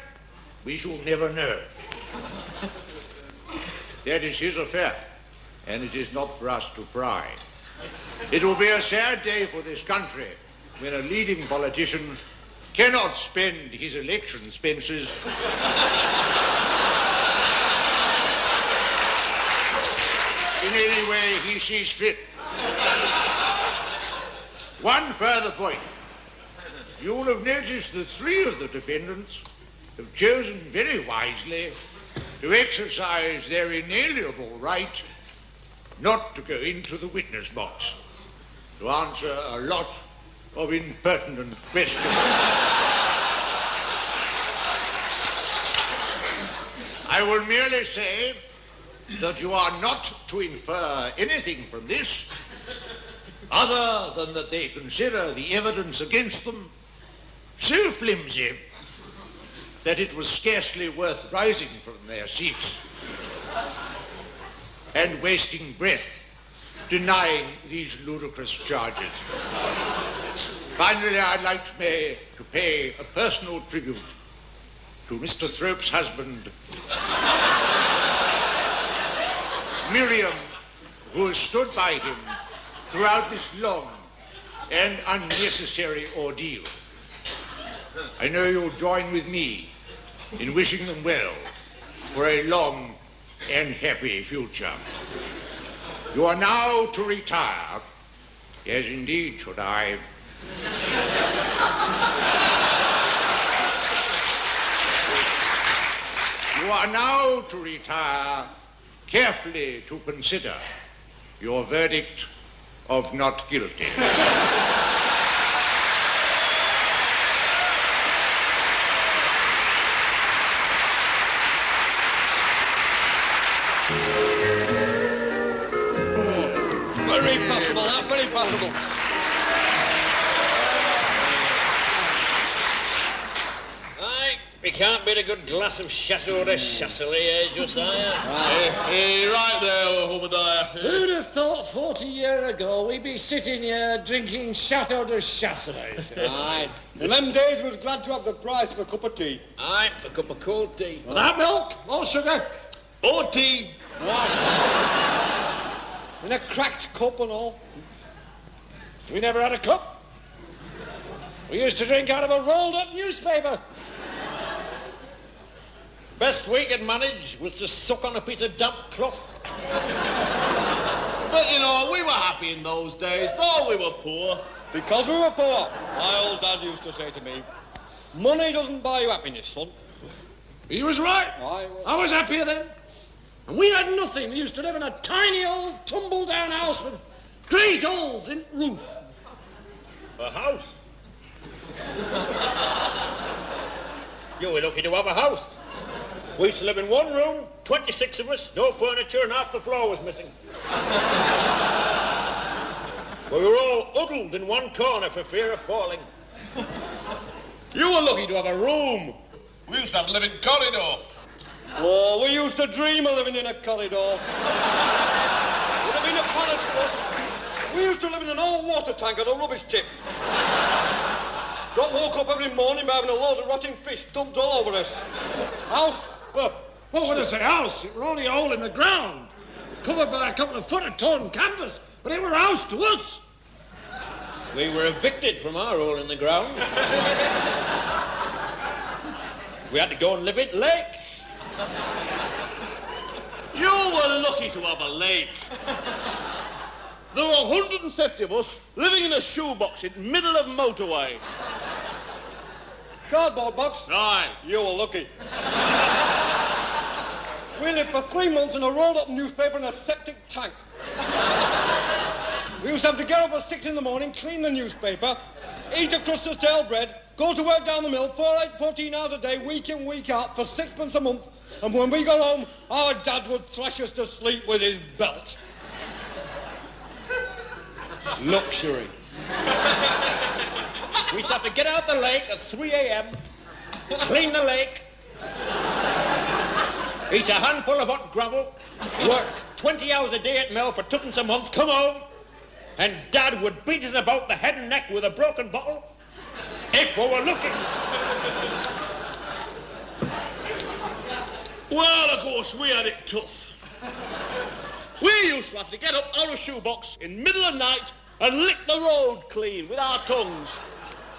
we shall never know. That is his affair, and it is not for us to pry. It will be a sad day for this country when a leading politician cannot spend his election expenses in any way he sees fit. One further point. You will have noticed that 3 of the defendants have chosen very wisely to exercise their inalienable right not to go into the witness box to answer a lot of impertinent questions. I will merely say that you are not to infer anything from this other than that they consider the evidence against them so flimsy that it was scarcely worth rising from their seats and wasting breath denying these ludicrous charges. Finally, I'd like to pay a personal tribute to Mr. Thrope's husband, Miriam, who has stood by him throughout this long and unnecessary ordeal. I know you'll join with me in wishing them well for a long and happy future. You are now to retire, as indeed should I. You are now to retire, carefully to consider your verdict of not guilty. Very possible, that, very possible. Aye, we can't beat a good glass of Chateau de Chasselet, eh, Josiah? Hey, right there, Obadiah. Who'd have thought 40 years ago we'd be sitting here drinking Chateau de Chasselet? Aye. In them days, we was glad to have the price for a cup of tea. Aye, for a cup of cold tea. Without milk, or sugar. Or tea. In a cracked cup and all. We never had a cup. We used to drink out of a rolled-up newspaper. Best we could manage was to suck on a piece of damp cloth. But, you know, we were happy in those days, though we were poor. Because we were poor. My old dad used to say to me, money doesn't buy you happiness, son. He was right. I was happier then. And we had nothing. We used to live in a tiny old tumble-down house with great holes in the roof. A house? You were lucky to have a house. We used to live in one room, 26 of us, no furniture, and half the floor was missing. We were all huddled in one corner for fear of falling. You were lucky to have a room. We used to have a living corridor. Oh, we used to dream of living in a corridor. Would have been a palace for us. We used to live in an old water tank at a rubbish tip. Got woke up every morning by having a load of rotting fish dumped all over us. House? Well, when I say house, it were only a hole in the ground, covered by a couple of foot of torn canvas, but it were a house to us. We were evicted from our hole in the ground. We had to go and live in lake. You were lucky to have a lake. There were 150 of us living in a shoebox in the middle of motorway. Cardboard box? Aye. You were lucky. We lived for 3 months in a rolled-up newspaper in a septic tank. We used to have to get up at 6 in the morning, clean the newspaper, eat a crust of stale bread, go to work down the mill 14 hours a day, week in, week out, for 6 a month. And when we got home, our dad would thrash us to sleep with his belt. Luxury. We used to have to get out the lake at 3 a.m., clean the lake, eat a handful of hot gravel, work 20 hours a day at mill for 2 a month, come home, And Dad would beat us about the head and neck with a broken bottle if we were looking. Well, of course, we had it tough. We used to have to get up our shoebox in middle of night and lick the road clean with our tongues.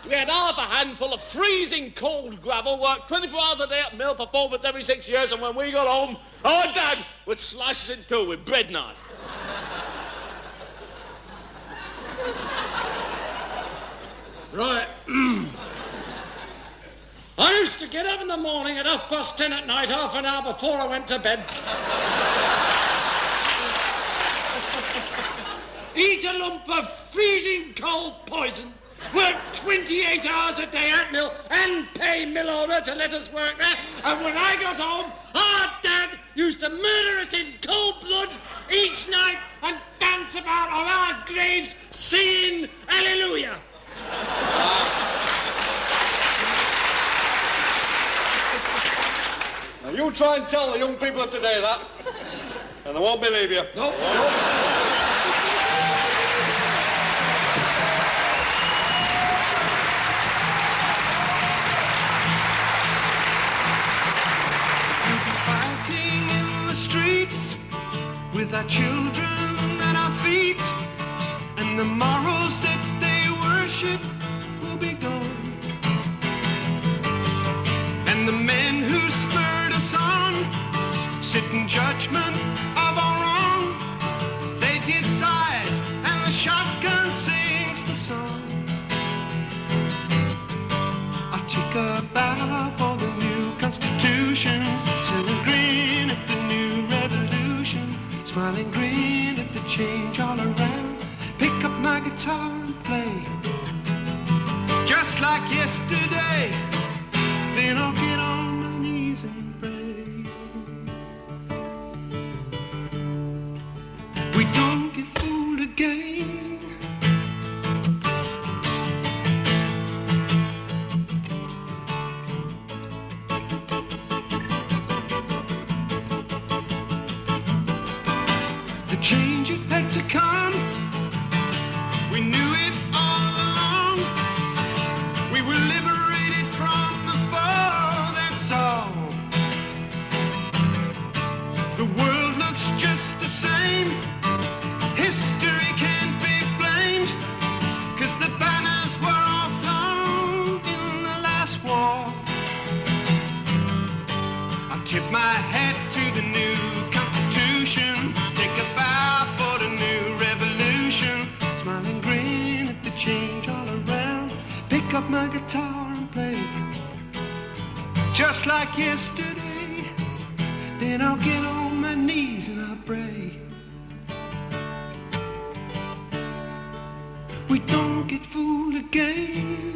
We had half a handful of freezing cold gravel, worked 24 hours a day at mill for 4 months every 6 years, and when we got home, our Dad would slice us in two with bread knife. Right. I used to get up in the morning at 10:30 at night, half an hour before I went to bed. Eat a lump of freezing cold poison, work 28 hours a day at mill, and pay mill owner to let us work there. And when I got home, our Dad used to murder us in cold blood each night and dance about on our graves singing Hallelujah. Now you try and tell the young people of today that, and they won't believe you. No. Fighting in the streets with our children at our feet, and the morals that they worship will be gone. And the men who spurred us on sit in judgment of our wrong. They decide, and the shotgun sings the song. I take a bow for the new Constitution, sitting grin at the new revolution, smiling grin at the change all around. Pick up my guitar and play, just like yesterday. Then I'll get on my knees and pray. We don't get fooled again. The change it had to come. We knew it all along. We were liberated from the foe, that's all. The world looks just the same. History can't be blamed, 'cause the banners were all flown in the last war. I tip my hat to the new Constitution, take a bow for the new revolution, smile and grin at the change all around. Pick up my guitar and play, just like yesterday. Then I'll get on my knees and I'll pray. We don't get fooled again.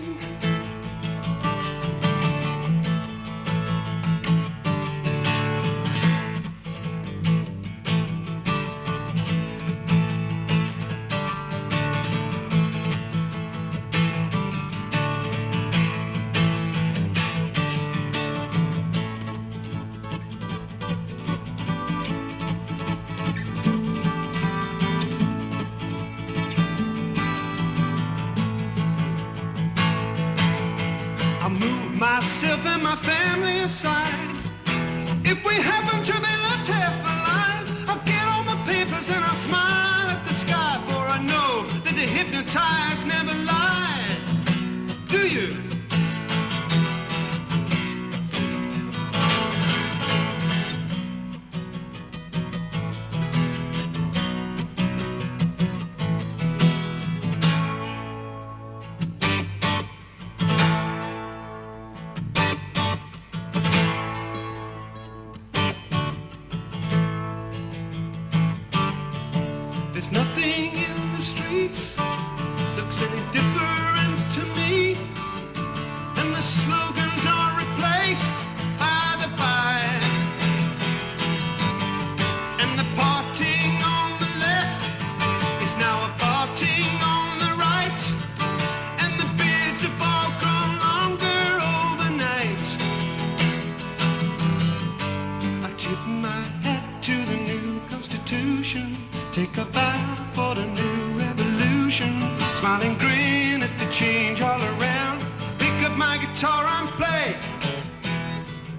I move myself and my family aside. If we happen to be left half alive, I'll get all my papers and I'll smile at the sky, for I know that the hypnotized never lie. Do you? There's nothing in the streets looks any different to me, and the slogans are replaced by the by. And the parting on the left is now a parting on the right, and the beards have all grown longer overnight. I tip my hat to the new Constitution, take a bow for the new revolution. Smile and grin at the change all around. Pick up my guitar and play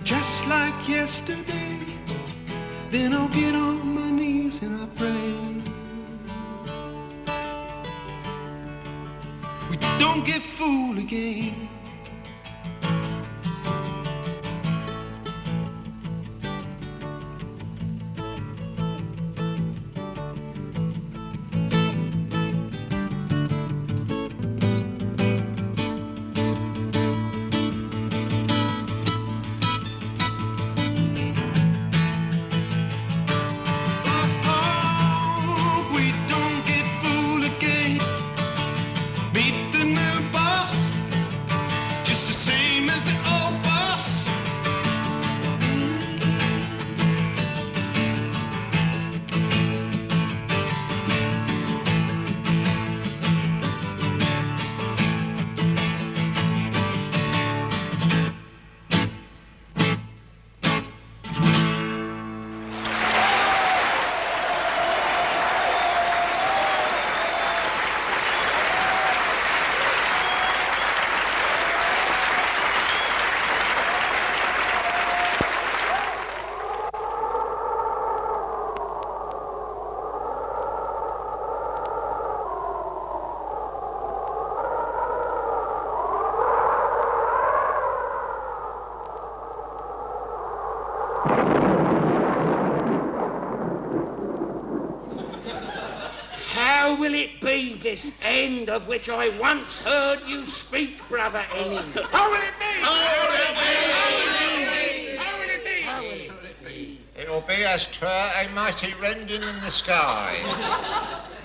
just like yesterday. Then I'll get on my knees and I'll pray. We don't get fooled again. How will it be, this end of which I once heard you speak, brother Henning? How will it be? How will it be? How will it be? How will it be? It will be as 'twere a mighty rending in the sky,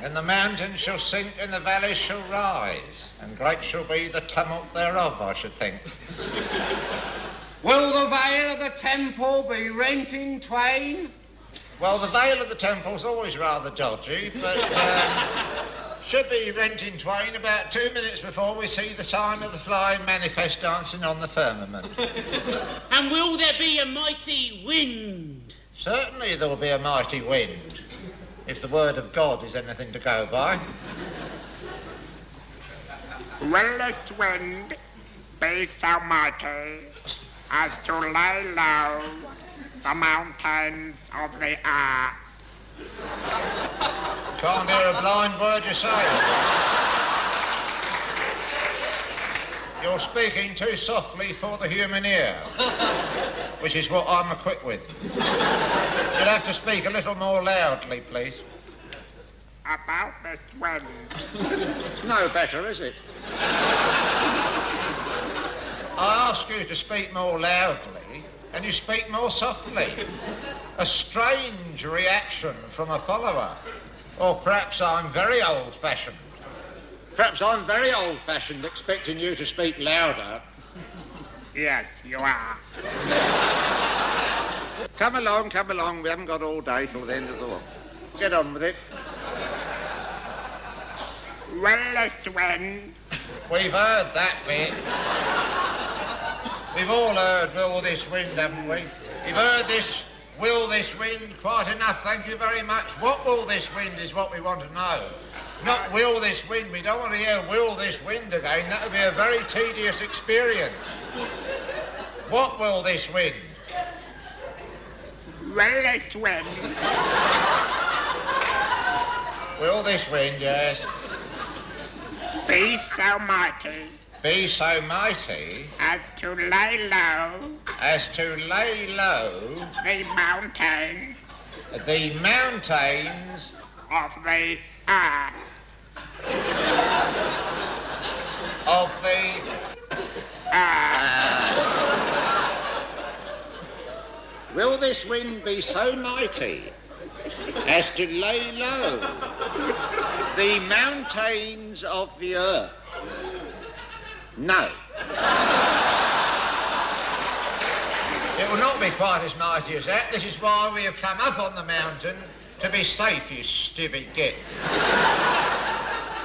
and the mountains shall sink and the valleys shall rise, and great shall be the tumult thereof, I should think. Will the veil of the temple be rent in twain? Well, the veil of the temple's always rather dodgy, but should be rent in twain about 2 minutes before we see the sign of the flying manifest dancing on the firmament. And will there be a mighty wind? Certainly there'll be a mighty wind, if the word of God is anything to go by. Will this wind be so mighty as to lay low the mountains of the earth? Can't hear a blind word you say. You're speaking too softly for the human ear, which is what I'm equipped with. You'll have to speak a little more loudly, please. About this wind. No better, is it? I ask you to speak more loudly, and you speak more softly. A strange reaction from a follower. Or perhaps I'm very old-fashioned. Perhaps I'm very old-fashioned, expecting you to speak louder. Yes, you are. Come along. We haven't got all day till the end of the walk. Get on with it. Will this wind? We've heard that bit. We've all heard will this wind, haven't we? We've heard this, will this wind, quite enough, thank you very much. What will this wind is what we want to know. Not will this wind, we don't want to hear will this wind again, that would be a very tedious experience. What will this wind? Will this wind? Will this wind, yes. Be so mighty. Be so mighty. As to lay low. As to lay low. The mountains. The mountains. Of the earth. Of the Will this wind be so mighty as to lay low the mountains of the earth? No. It will not be quite as mighty as that. This is why we have come up on the mountain, to be safe, you stupid git.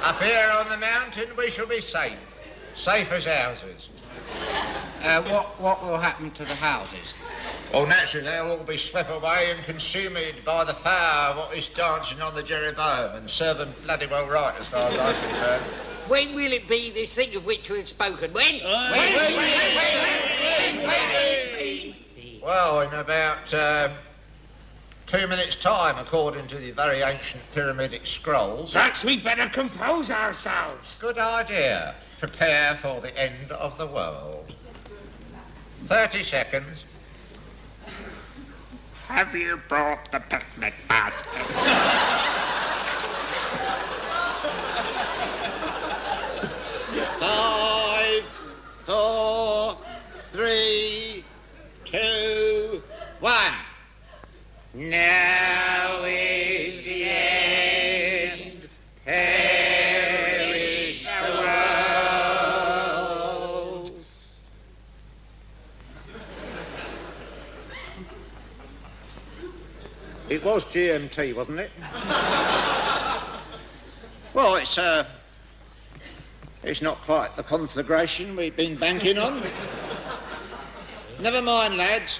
Up here on the mountain we shall be safe. Safe as houses. What will happen to the houses? Well, naturally, they'll all be swept away and consumed by the fire of what is dancing on the Jeroboam, and serve them bloody well right, as far as I'm concerned. When will it be, this thing of which we've spoken? When? Well, in about 2 minutes' time, according to the very ancient pyramidic scrolls. Perhaps we'd better compose ourselves. Good idea. Prepare for the end of the world. 30 seconds. Have you brought the picnic basket? 5, 4, 3, 2, 1. Now is the end. Perish the world. It was GMT, wasn't it? Well, it's not quite the conflagration we've been banking on. Never mind, lads.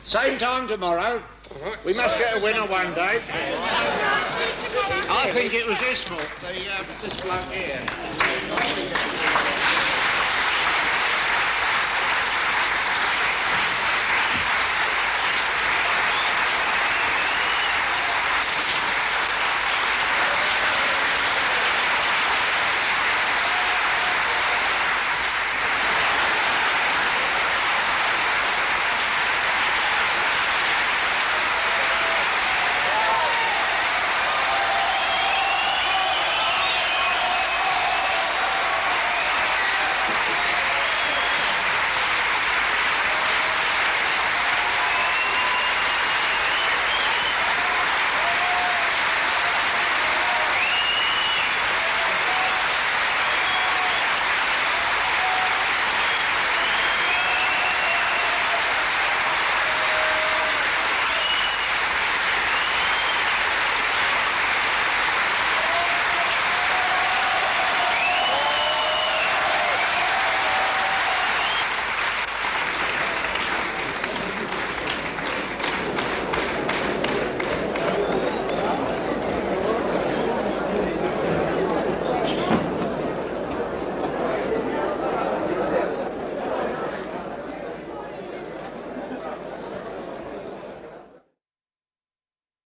Same time tomorrow. We must get a winner one day. I think it was this bloke here.